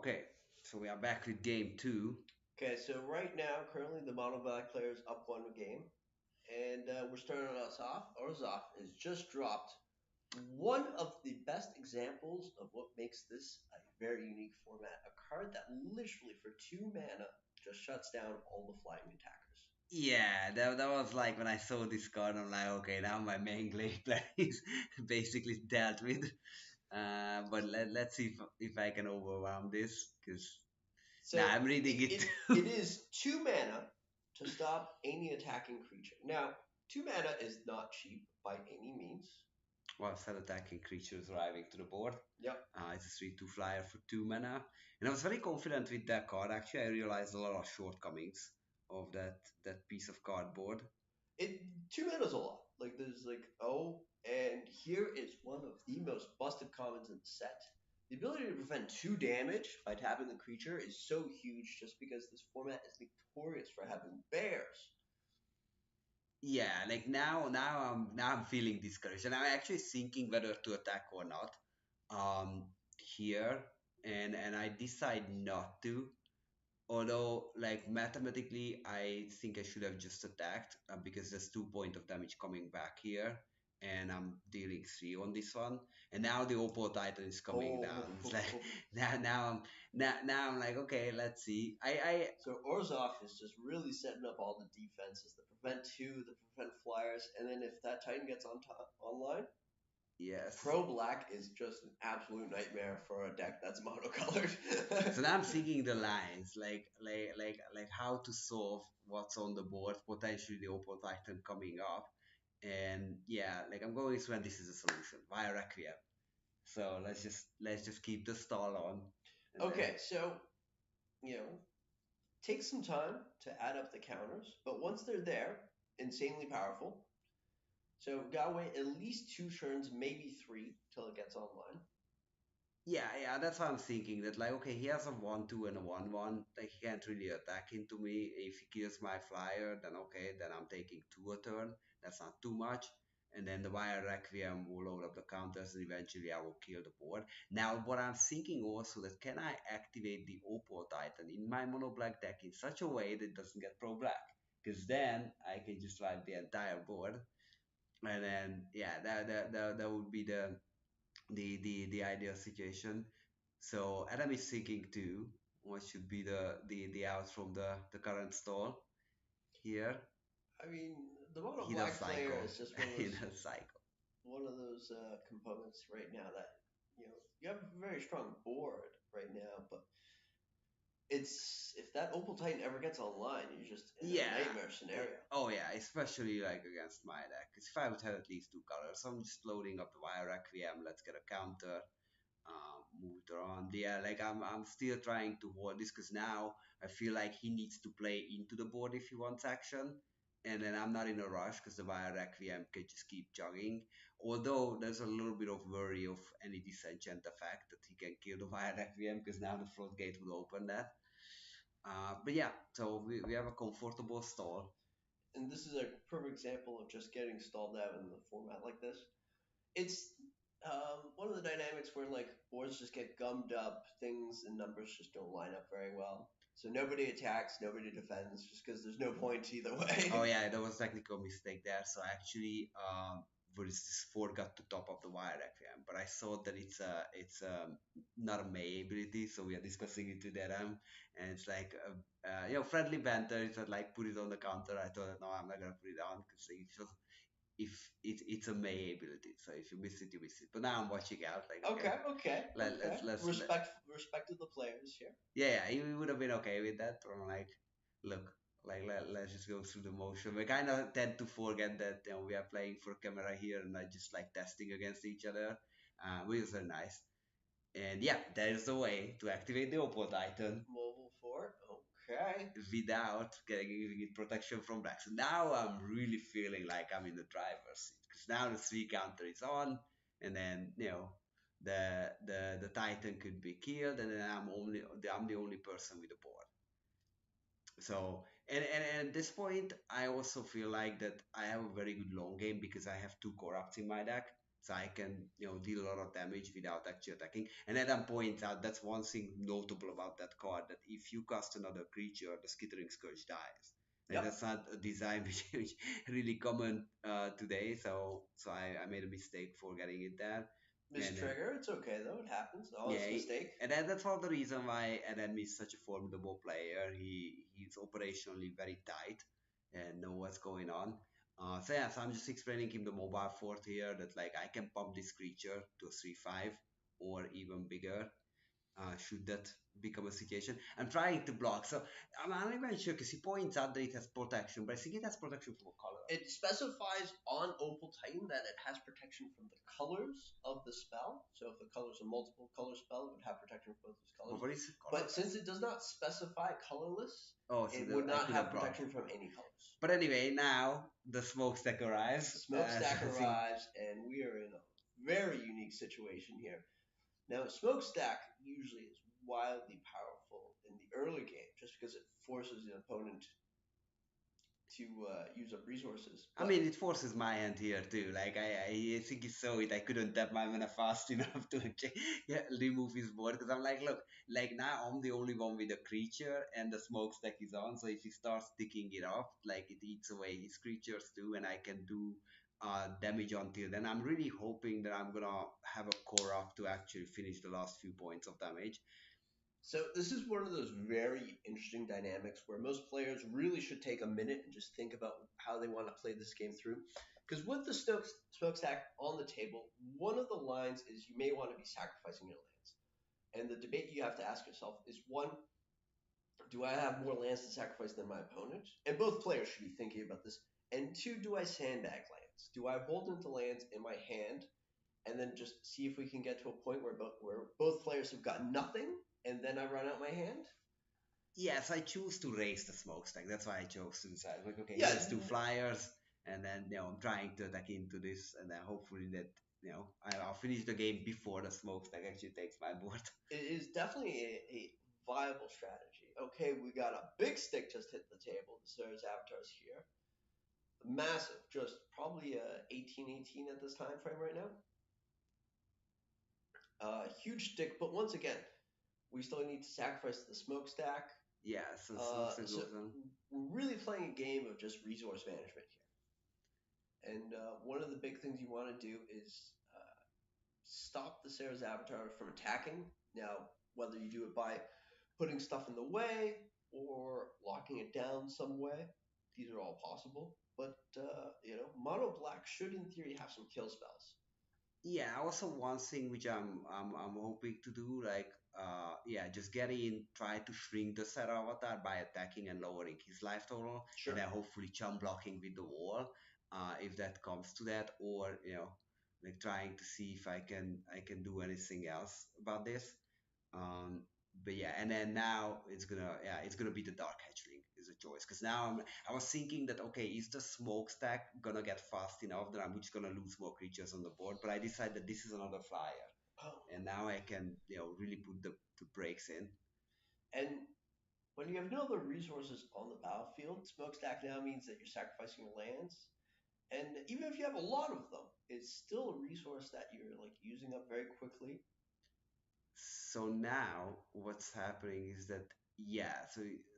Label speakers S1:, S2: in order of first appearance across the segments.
S1: Okay, so we are back with game two.
S2: Okay, so right now, currently the mono black player is up one game, and we're starting us off. Urza has just dropped one of the best examples of what makes this a very unique format. A card that literally for 2 mana just shuts down all the flying attackers.
S1: Yeah, that was like when I saw this card, I'm like, okay, now my main glade play is basically dealt with. But let's see if I can overwhelm this, because now
S2: So
S1: I'm reading
S2: it,
S1: it
S2: it, it
S1: too.
S2: is 2 mana to stop any attacking creature. Now, 2 mana is not cheap by any means.
S1: Well, set attacking creatures arriving to the board.
S2: Yep.
S1: It's a 3/2 flyer for 2 mana. And I was very confident with that card. Actually, I realized a lot of shortcomings of that piece of cardboard.
S2: It 2 mana's a lot. Like there's like and here is one of the most busted commons in the set. The ability to prevent 2 damage by tapping the creature is so huge just because this format is notorious for having bears.
S1: Yeah, like now I'm feeling discouraged, and I'm actually thinking whether to attack or not. Here, and I decide not to. Although, like mathematically, I think I should have just attacked because there's 2 point of damage coming back here, and I'm dealing three on this one. And now the Opal Titan is coming down. It's like
S2: Oh,
S1: now I'm like, okay, let's see. I
S2: so Orzhov is just really setting up all the defenses, the prevent two, the prevent flyers, and then if that Titan gets on top online,
S1: yes.
S2: Pro Black is just an absolute nightmare for a deck that's
S1: So
S2: monocolored.
S1: now I'm thinking the lines, like how to solve what's on the board, potentially the Opal Titan coming up, and yeah, like I'm going when this is a solution via Requiem. So let's just keep the stall on, and then
S2: Okay, so you know, take some time to add up the counters, but once they're there, insanely powerful. So gotta wait at least 2 turns, maybe three, till it gets online.
S1: yeah, that's what I'm thinking. That like okay, he has a 1/2 and a 1/1. Like he can't really attack into me. If he kills my flyer, then okay, then I'm taking two a turn. That's not too much. And then the Wire Requiem will load up the counters, and eventually I will kill the board. Now, what I'm thinking also that can I activate the Opal Titan in my mono black deck in such a way that it doesn't get pro black? Because then I can just wipe the entire board, and then yeah, that would be the ideal situation. So Adam is thinking too, what should be the out from the current stall here.
S2: I mean, the mono
S1: He does
S2: black player
S1: cycle.
S2: is just one of
S1: He
S2: those
S1: does cycle.
S2: components right now that you have a very strong board right now, but it's if that Opal Titan ever gets online, you're just in a
S1: Yeah.
S2: nightmare scenario.
S1: Oh yeah, especially like against my deck. 'Cause if I would have at least two colors, I'm just loading up the Wire Requiem. Let's get a counter. Move it around. Yeah, like I'm still trying to hold this because now I feel like he needs to play into the board if he wants action. And then I'm not in a rush because the Wire Requiem can just keep jogging. Although there's a little bit of worry of any disenchant effect that he can kill the Wire Requiem because now the floodgate will open that. But yeah, so we have a comfortable stall.
S2: And this is a perfect example of just getting stalled out in a format like this. It's one of the dynamics where like boards just get gummed up, things and numbers just don't line up very well. So nobody attacks, nobody defends, just because there's no point either
S1: Oh
S2: way.
S1: yeah, there was a technical mistake there. So actually, this forgot to top up the Wire Requiem, but I thought that it's not a May ability, so we are discussing it with Adam, and it's like friendly banter. It's like put it on the counter. I thought no, I'm not gonna put it on because if it's a May ability, so if you miss it, you miss it. But now I'm watching out. Like okay,
S2: Okay, okay, okay.
S1: let
S2: Respect to the players here.
S1: yeah, he would have been okay with that. But I'm like, look, like let's just go through the motion. We kind of tend to forget that we are playing for camera here and not just like testing against each other, which is very nice. And yeah, there is a way to activate the Opal Titan
S2: Mobile fort. Okay.
S1: without giving it protection from black. So now I'm really feeling like I'm in the driver's seat because now the three counter is on, and then the Titan could be killed, and then I'm the only person with the board. So and at this point, I also feel like that I have a very good long game because I have two corrupts in my deck. so I can deal a lot of damage without actually attacking. And Adam points out that's one thing notable about that card, that if you cast another creature, the Skittering Scourge dies. Like
S2: Yep.
S1: that's not a design which really common today. So I made a mistake for getting it there. And then
S2: Mistrigger, it's okay though. It happens. Honest
S1: yeah,
S2: mistake.
S1: and that's all the reason why Adam is such a formidable player. He's operationally very tight and know what's going on. So yeah, so I'm just explaining him the mobile fort here, that like I can pump this creature to a 3/5 or even bigger, should that become a situation. I'm trying to block, so I'm not even sure because he points out that it has protection, but I think it has protection from a color.
S2: It specifies on Opal Titan that it has protection from the colors of the spell. So if the colors are multiple color spell, it would have protection from both those
S1: But
S2: colors.
S1: what is
S2: But since
S1: colorless?
S2: it does not specify colorless,
S1: Oh, so
S2: it would
S1: I
S2: not
S1: couldn't
S2: have
S1: block.
S2: protection from any colors.
S1: But anyway, now the smokestack arrives. So
S2: Smokestack
S1: I think
S2: arrives, and we are in a very unique situation here. Now, Smokestack usually is wildly powerful in the early game just because it forces the opponent to use up resources.
S1: I
S2: But
S1: mean, it forces my hand here too. Like I think he saw it. I couldn't tap my mana fast enough to yeah, remove his board because I'm like, look, like now I'm the only one with a creature and the smokestack is on. So if he starts ticking it off, like it eats away his creatures too, and I can do damage until then. I'm really hoping that I'm gonna have a core up to actually finish the last few points of damage.
S2: so this is one of those very interesting dynamics where most players really should take a minute and just think about how they want to play this game through. Because with the smokestack on the table, one of the lines is you may want to be sacrificing your lands. And the debate you have to ask yourself is one, do I have more lands to sacrifice than my opponent? And both players should be thinking about this. And two, do I sandbag lands? Do I hold into lands in my hand and then just see if we can get to a point where both players have got nothing and then I run out my hand?
S1: Yes, I choose to raise the smokestack. That's why I chose to decide. Like, okay, he
S2: Yeah,
S1: has two flyers, and then I'm trying to attack into this, and then hopefully that I'll finish the game before the smokestack actually takes my board.
S2: it is definitely a viable strategy. Okay, we got a big stick just hit the table. The Stars Avatars here. Massive, just probably 18-18 at this time frame right now. Huge stick, but once again, we still need to sacrifice the smokestack.
S1: Yeah, so smokestack
S2: So
S1: goes on.
S2: we're really playing a game of just resource management here. And one of the big things you want to do is stop the Sarah's avatar from attacking. Now, whether you do it by putting stuff in the way or locking it down some way, these are all possible. But mono black should, in theory, have some kill spells.
S1: Yeah, also one thing which I'm hoping to do, like yeah, just get in, try to shrink the set avatar by attacking and lowering his life total, and
S2: Sure.
S1: then hopefully chum blocking with the wall, if that comes to that, or like trying to see if I can do anything else about this. Um, but yeah, and then now it's gonna be the Dark Hatchling is a choice, because now I was thinking that okay, is the smokestack gonna get fast enough that I'm just gonna lose more creatures on the board? But I decided that this is another flyer,
S2: Oh,
S1: and now I can really put the brakes in.
S2: and when you have no other resources on the battlefield, smokestack now means that you're sacrificing your lands. And even if you have a lot of them, it's still a resource that you're like using up very quickly.
S1: So now what's happening is that yeah,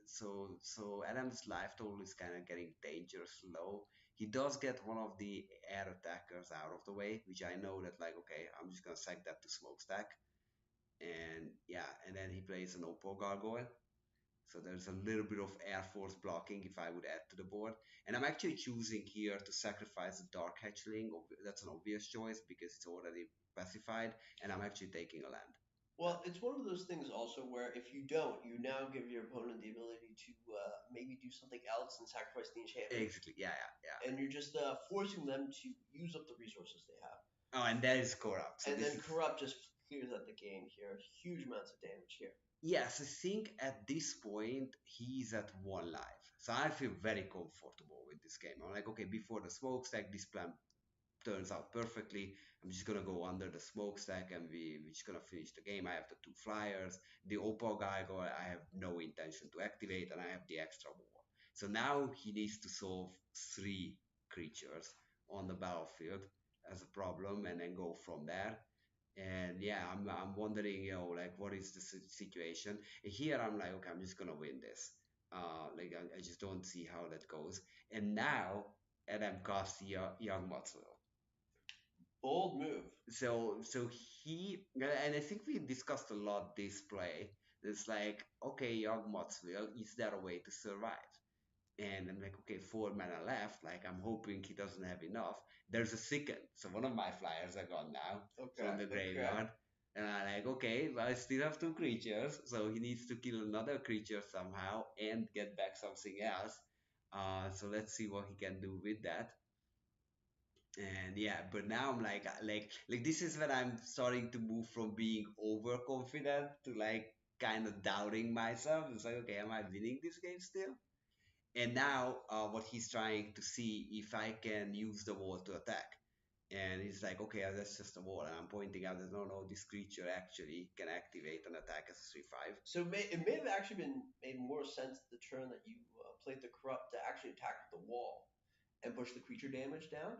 S1: so Adam's life total is kind of getting dangerously low. He does get one of the air attackers out of the way, which I know that like okay, I'm just gonna sack that to smokestack, and yeah, and then he plays an Opal Gargoyle. So there's a little bit of Air Force blocking if I would add to the board. And I'm actually choosing here to sacrifice the Dark Hatchling. That's an obvious choice because it's already pacified, and I'm actually taking a land.
S2: Well, it's one of those things also where if you don't, you now give your opponent the ability to maybe do something else and sacrifice the enchantment,
S1: Exactly. Yeah, yeah, yeah.
S2: and you're just forcing them to use up the resources they have.
S1: Oh, and that is corrupt. So
S2: And
S1: this
S2: then
S1: is
S2: corrupt just clears out the game here. Huge amounts of damage here.
S1: yes. I think at this point he's at one life, so I feel very comfortable with this game. I'm like, okay, before the smokestack, this plan turns out perfectly. I'm just gonna go under the smokestack and we're just gonna finish the game. I have the two flyers, the Opal Gargoyle I have no intention to activate, and I have the extra war. So now he needs to solve three creatures on the battlefield. as a problem and then go from there. And yeah, I'm wondering, like what is the situation? And here I'm like, okay, I'm just gonna win this. Like I just don't see how that goes. And now Adam casts young Matsuo.
S2: Bold move.
S1: So and I think we discussed a lot this play. It's like, okay, young Matsuo, is there a way to survive? And I'm like, okay, 4 mana left. Like, I'm hoping he doesn't have enough. There's a second. So one of my flyers are gone now from
S2: Okay,
S1: the
S2: okay.
S1: graveyard. And I'm like, okay, well, I still have 2 creatures. So he needs to kill another creature somehow and get back something else. So let's see what he can do with that. And yeah, but now I'm like this is when I'm starting to move from being overconfident to like kind of doubting myself. It's like, okay, am I winning this game still? And now what he's trying to see if I can use the wall to attack. And he's like, okay, that's just a wall. And I'm pointing out that no, this creature actually can activate an attack as a 3/5.
S2: It may have actually been made more sense the turn that you played the corrupt to actually attack with the wall and push the creature damage down,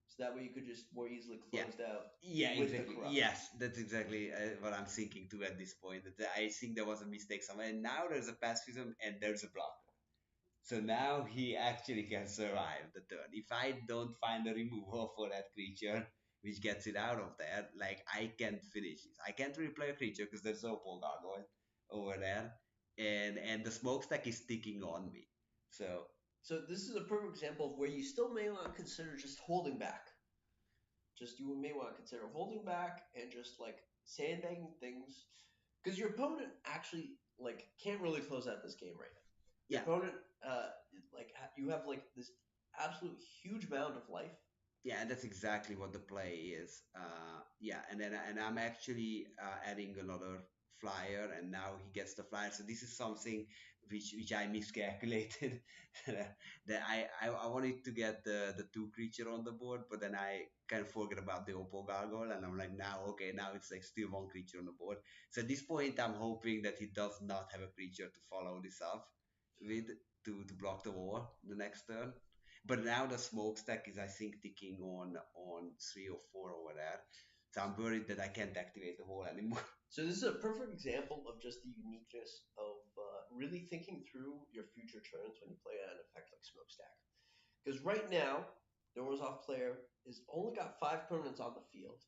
S2: so that way you could just more easily
S1: Yeah,
S2: close out
S1: yeah,
S2: with the
S1: exactly.
S2: corrupt.
S1: Yes, that's exactly what I'm thinking too at this point. That I think there was a mistake somewhere. And now there's a pacifism and there's a blocker. So now he actually can survive the turn. If I don't find a removal for that creature, which gets it out of there, like I can't finish it. I can't replay a creature because there's no Pole Gargoyle over there, and the smokestack is sticking on me. So
S2: So this is a perfect example of where you still may want to consider just holding back. Just you may want to consider holding back and just like sandbagging things, because your opponent actually like can't really close out this game right now. Your
S1: yeah,
S2: opponent, you have like this absolute huge amount of life.
S1: yeah, that's exactly what the play is. Yeah, and I'm actually adding another flyer, and now he gets the flyer. So this is something which I miscalculated. that I wanted to get the 2 creature on the board, but then I kind of forget about the Opal Gargoyle, and I'm like, now okay, now it's like still 1 creature on the board. So at this point, I'm hoping that he does not have a creature to follow this up with to block the wall the next turn. But now the smokestack is, I think, ticking on 3 or 4 over there. So I'm worried that I can't activate the wall anymore.
S2: So this is a perfect example of just the uniqueness of really thinking through your future turns when you play an effect like Smokestack. Because right now, the Orzhov player is only got 5 permanents on the field.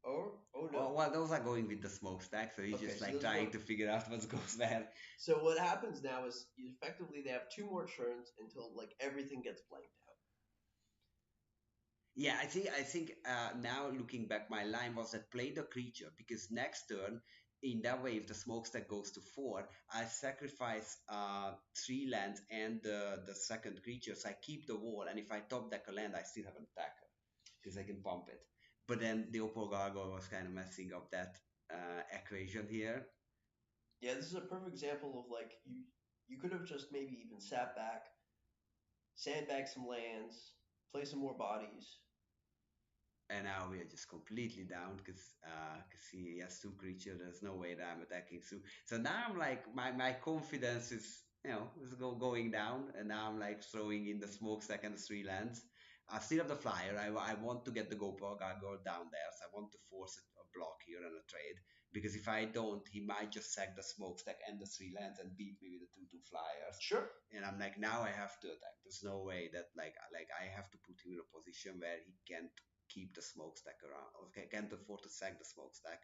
S2: Oh
S1: Well,
S2: no.
S1: those are going with the smokestack, so he's
S2: Okay,
S1: just
S2: so
S1: like
S2: those are
S1: trying
S2: going.
S1: to figure out what goes where.
S2: So what happens now is effectively they have 2 more turns until like everything gets blanked out.
S1: Yeah, I think now looking back, my line was that play the creature because next turn, in that way, if the smokestack goes to 4, I sacrifice 3 lands and the second creature, so I keep the wall, and if I top deck a land, I still have an attacker because I can pump it. But then the Opal Gargoyle was kind of messing up that equation here.
S2: Yeah, this is a perfect example of like you could have just maybe even sat back, sandbag some lands, play some more bodies.
S1: And now we are just completely down because he has 2 creatures. There's no way that I'm attacking 2. So now I'm like my confidence is going down, and now I'm like throwing in the smokestack and the 3 lands. I still have the flyer. I want to get the Gopal Gargoyle down there, so I want to force a block here and a trade. Because if I don't, he might just sack the smokestack and the 3 lands and beat me with the 2/2 flyers.
S2: Sure.
S1: And I'm like, now I have to attack. There's no way that like I have to put him in a position where he can't keep the smokestack around. Okay, can't afford to sack the smokestack.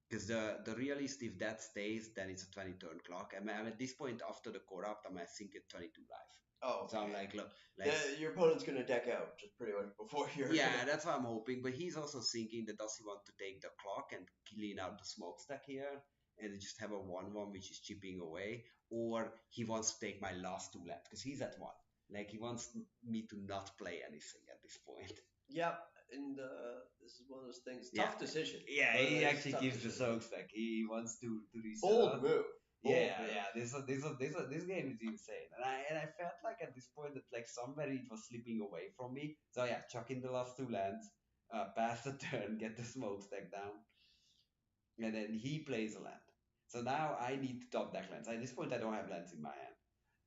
S1: Because the realist, if that stays, then it's a 20 turn clock. I'm at this point after the corrupt, I'm I think at 22 life.
S2: Oh,
S1: So I'm
S2: okay.
S1: like, look, like
S2: Your opponent's gonna deck out just pretty much before you're
S1: yeah,
S2: gonna.
S1: that's what I'm hoping. But he's also thinking that does he want to take the clock and clean out the smokestack here and just have a 1/1 which is chipping away, or he wants to take my last 2 lands because he's at 1. Like he wants me to not play anything at this point.
S2: Yep, and this is one of those things.
S1: Yeah,
S2: Tough decision,
S1: yeah,
S2: but
S1: he
S2: it's a
S1: actually
S2: tough
S1: gives the
S2: decision.
S1: soaks back. He wants to reset
S2: Bold
S1: us.
S2: move. Bold
S1: Yeah,
S2: move.
S1: yeah. This game is insane, and I felt like at this point that like somebody it was slipping away from me. So yeah, chuck in the last 2 lands, pass the turn, get the smokestack down, and then he plays a land. So now I need to top deck lands. At this point, I don't have lands in my hand.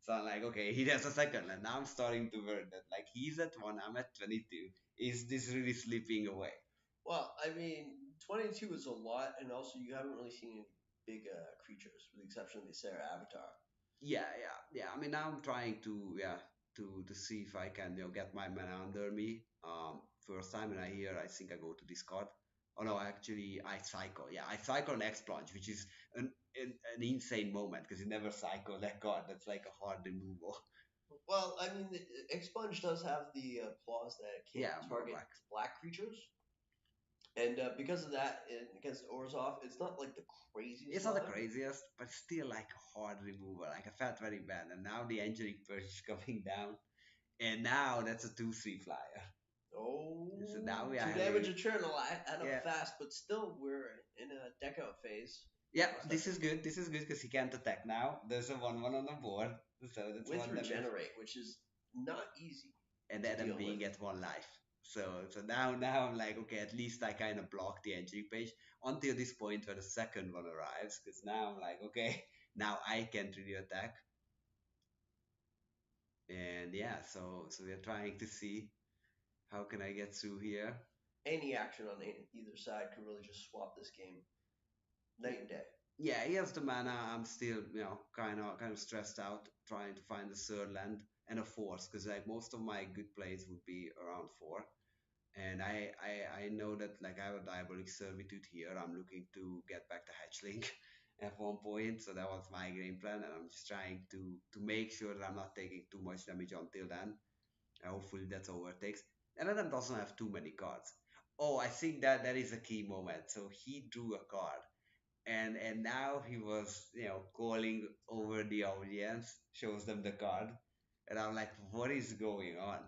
S1: So I'm like, okay, he has a second, and now I'm starting to worry that like he's at 1, I'm at 22. Is this really slipping away?
S2: Well, I mean, 22 is a lot, and also you haven't really seen any big creatures, with the exception of the Sarah Avatar.
S1: Yeah, yeah, yeah. I mean, now I'm trying to to see if I can get my mana under me. First time and I hear, I think I go to discard. Oh no, actually I cycle. Yeah, I cycle an X plunge, which is an insane moment because you never cycle that card. That's like a hard removal.
S2: Well, I mean, Expunge does have the clause that it can't
S1: Yeah, more
S2: target
S1: black.
S2: black creatures, and because of that, against Orzhov, it's not like the craziest
S1: It's not the
S2: line.
S1: craziest, but still like a hard removal. Like I felt very bad, and now the angelic purge is coming down, and now that's a 2/3 flyer. So now
S2: Oh,
S1: we are
S2: two damage
S1: having,
S2: a turn, add up
S1: yeah.
S2: fast, but still we're in a deck out phase.
S1: Yeah,
S2: Cross that
S1: this is
S2: bridge
S1: good. This is good because he can't attack now. There's a 1/1 on the board, so that's
S2: with
S1: one damage,
S2: regenerate, which is not easy
S1: and
S2: to
S1: then I'm
S2: deal with.
S1: being at 1 life. So now I'm like, okay, at least I kind of block the entry page until this point where the second one arrives. Because now I'm like, okay, now I can't really attack, and yeah, so we're trying to see how can I get through here.
S2: Any action on either side could really just swap this game night and day.
S1: Yeah, he has the mana. I'm still, kind of stressed out trying to find the third land and a fourth because like most of my good plays would be around four. And I know that like I have a diabolic servitude here. I'm looking to get back the hatchling at one point, so that was my game plan, and I'm just trying to make sure that I'm not taking too much damage until then. Hopefully that's overtakes. And then doesn't have too many cards. Oh, I think that is a key moment. So he drew a card and now he was calling over the audience, shows them the card, and I'm like, what is going on?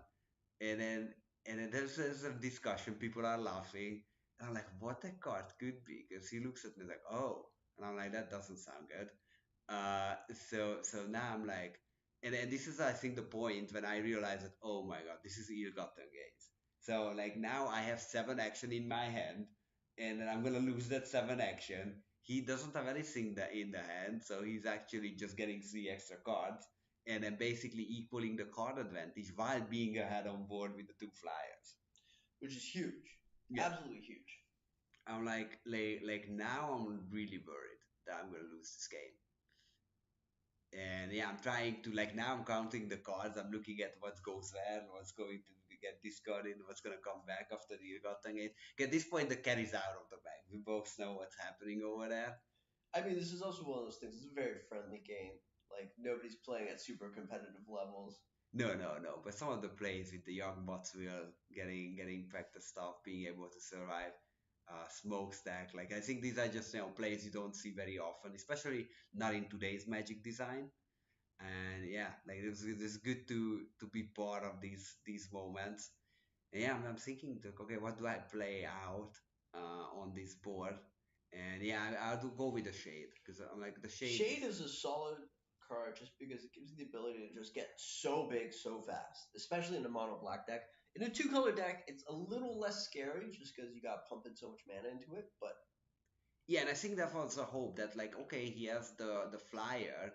S1: And then and then there's a discussion, people are laughing, and I'm like, what the card could be, because he looks at me like, oh, and I'm like, that doesn't sound good. So now I'm like, and this is I think the point when I realize that, oh my god, this is ill-gotten gains. So like now I have 7 action in my hand, and then I'm gonna lose that 7 action. He doesn't have anything in the hand, so he's actually just getting 3 extra cards, and then basically equaling the card advantage while being ahead on board with the 2 flyers.
S2: Which is huge,
S1: Yeah,
S2: absolutely huge.
S1: I'm like now I'm really worried that I'm gonna lose this game. And yeah, I'm trying to like now I'm counting the cards. I'm looking at what goes where, what's going to get discarded, what's gonna come back after the gotten it. At this point, the carry's out of the bag. We both know what's happening over there.
S2: I mean, this is also one of those things. It's a very friendly game. Like nobody's playing at super competitive levels,
S1: No, no, no. But some of the plays with the young bots will getting practice stuff, being able to survive smokestack. Like I think these are just plays you don't see very often, especially not in today's Magic design. And yeah, like it's good to be part of these moments. And yeah, I'm thinking, like, okay, what do I play out on this board? And yeah, I'll go with the shade because I'm like the shade is.
S2: Shade is a solid card just because it gives you the ability to just get so big so fast, especially in a mono black deck. In a two color deck, it's a little less scary just because you got pumping so much mana into it. But
S1: Yeah, and I think that was a hope that like okay, he has the flyer,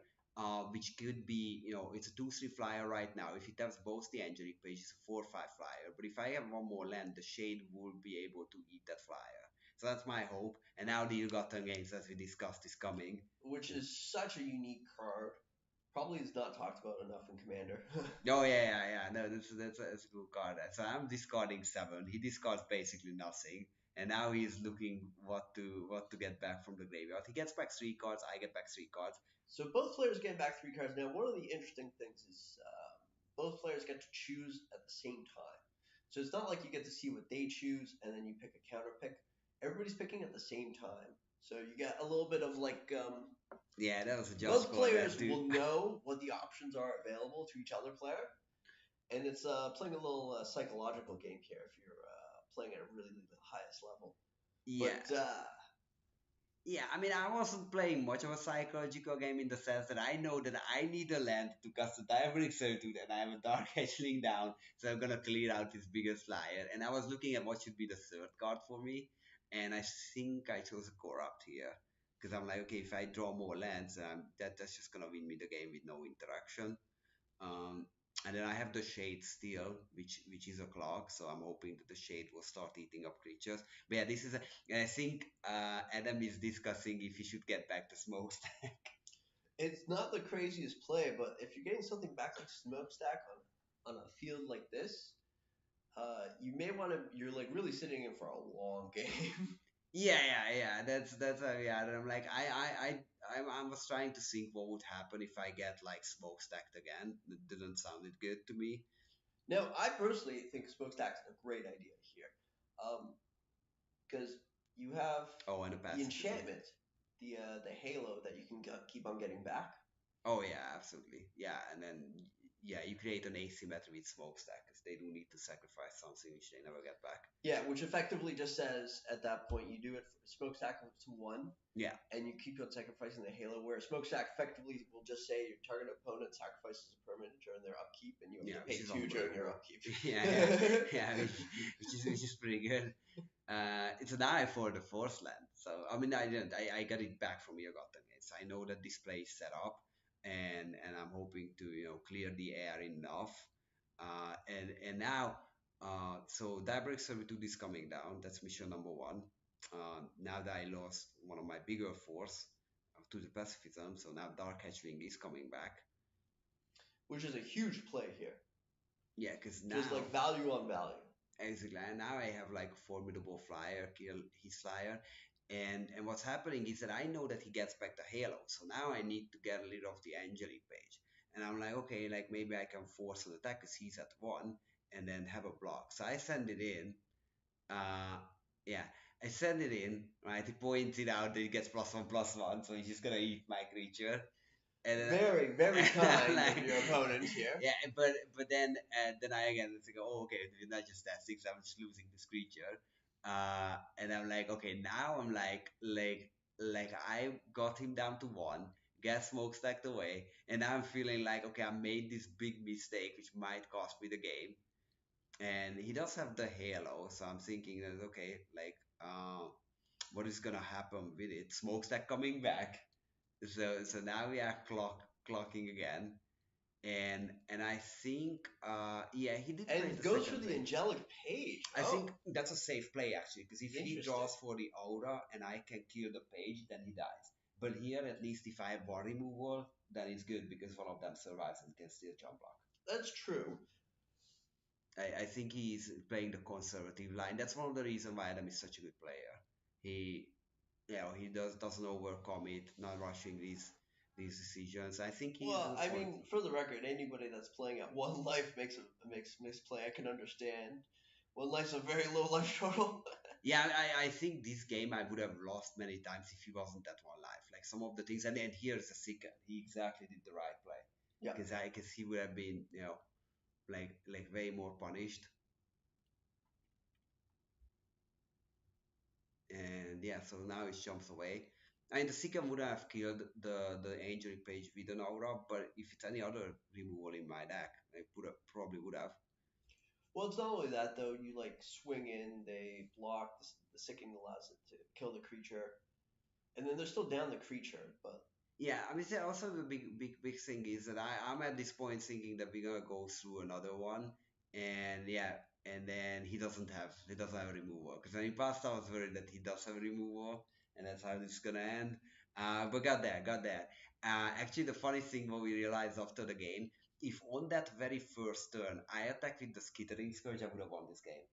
S1: which could be it's a 2/3 flyer right now. If he taps both the angelic page, it's a 4/5 flyer. But if I have one more land, the shade will be able to eat that flyer. So that's my hope. And now the Ilgotten games, as we discussed, is coming.
S2: which is such a unique card, probably is not talked about enough in Commander.
S1: Oh yeah. No, that's a good card. So I'm discarding 7. He discards basically nothing, and now he's looking what to get back from the graveyard. He gets back 3 cards. I get back 3 cards.
S2: So both players get back three cards. Now, one of the interesting things is both players get to choose at the same time. So it's not like you get to see what they choose and then you pick a counter pick. Everybody's picking at the same time. So you get a little bit of like
S1: Yeah, that was a just
S2: both
S1: call there
S2: players
S1: too.
S2: will know what the options are available to each other player, and it's playing a little psychological game here if you're playing at a really the highest level.
S1: Yeah,
S2: But
S1: yeah. I mean, I wasn't playing much of a psychological game in the sense that I know that I need a land to cast a Diabolic Servitude, and I have a Dark Hatchling down, so I'm gonna clear out his biggest flyer. And I was looking at what should be the third card for me, and I think I chose a Corrupt here. because I'm like, okay, if I draw more lands, that's just gonna win me the game with no interaction. Um, and then I have the shade still, which is a clock, so I'm hoping that the shade will start eating up creatures. But yeah, this is I think Adam is discussing if he should get back to smokestack.
S2: It's not the craziest play, but if you're getting something back like Smokestack on a field like this, you may want to. You're like really sitting in for a long game.
S1: Yeah. That's yeah. And I'm like, I was trying to think what would happen if I get like smokestacked again. It didn't sound it good to me.
S2: Now, I personally think Smokestack's a great idea here, because you have
S1: Oh, and the
S2: the
S1: pacifism.
S2: enchantment, the halo that you can keep on getting back.
S1: Oh yeah, absolutely. Yeah, and then yeah, you create an asymmetry with smokestack because they do need to sacrifice something which they never get back.
S2: Yeah, which effectively just says at that point you do it for Smokestack to one,
S1: Yeah,
S2: and you keep on sacrificing the halo. Where Smokestack effectively will just say your target opponent sacrifices a permanent during their upkeep, and you have
S1: yeah,
S2: to
S1: which
S2: pay
S1: is
S2: two during your
S1: unbelievable.
S2: upkeep.
S1: Yeah, which is pretty good. It's an eye for the force land. So I mean, I didn't. I got it back from Yogotten. It's I know that this play is set up, and I'm hoping to clear the air enough. And now, so Diabolic Servitude is coming down. That's mission number one. Now that I lost one of my bigger force to the pacifism, so now Dark Hatchling is coming back.
S2: Which is a huge play here.
S1: Yeah, because
S2: Just
S1: now
S2: like value on value.
S1: exactly. And now I have like a formidable flyer, kill his flyer. And what's happening is that I know that he gets back the halo. So now I need to get rid of the angelic page. And I'm like, okay, like maybe I can force an attack because he's at one and then have a block. So I send it in. Uh yeah. I send it in, right? He points it out that he gets +1/+1, so he's just gonna eat my creature. And
S2: Very, very
S1: then
S2: kind of
S1: like
S2: your opponent here.
S1: yeah, but then I again it's like, oh okay, we're not just that six, I'm just losing this creature. And I'm like, okay, now I'm like I got him down to one, get smokestacked away, and now I'm feeling like okay, I made this big mistake which might cost me the game. And he does have the halo, so I'm thinking that okay, like what is gonna happen with it? Smokestack coming back. So now we are clocking again, and I think yeah, he did play
S2: And
S1: the
S2: goes for
S1: second
S2: the
S1: page.
S2: angelic page.
S1: I
S2: Oh,
S1: think that's a safe play actually, because if he
S2: interesting.
S1: draws for the aura and I can kill the page, then he dies. But here, at least if I have war removal, then it's good because one of them survives and can still jump block.
S2: That's true.
S1: I think he's playing the conservative line. That's one of the reasons why Adam is such a good player. He, he doesn't overcommit, not rushing these decisions. I think he's
S2: Well,
S1: on
S2: I
S1: point.
S2: mean, for the record, anybody that's playing at one life makes misplay. I can understand. One life's a very low life total.
S1: Yeah, I think this game I would have lost many times if he wasn't at one life. Like some of the things, and here's a second. He exactly did the right play
S2: Yeah.
S1: because I guess he would have been, like way more punished. And yeah, so now he jumps away. And the second would have killed the angel page with an aura, but if it's any other removal in my deck, I probably would have.
S2: Well, it's not only that though. You like swing in, they block. The sicking allows it to kill the creature, and then they're still down the creature. But
S1: Yeah, I mean, also the big thing is that I'm at this point thinking that we're gonna go through another one, and yeah, and then he doesn't have a removal because in the past I was worried that he does have a removal, and that's how this is gonna end. But got there. Actually, the funny thing what we realized after the game, if on that very first turn I attacked with the Skittering Scourge, I would have won this game.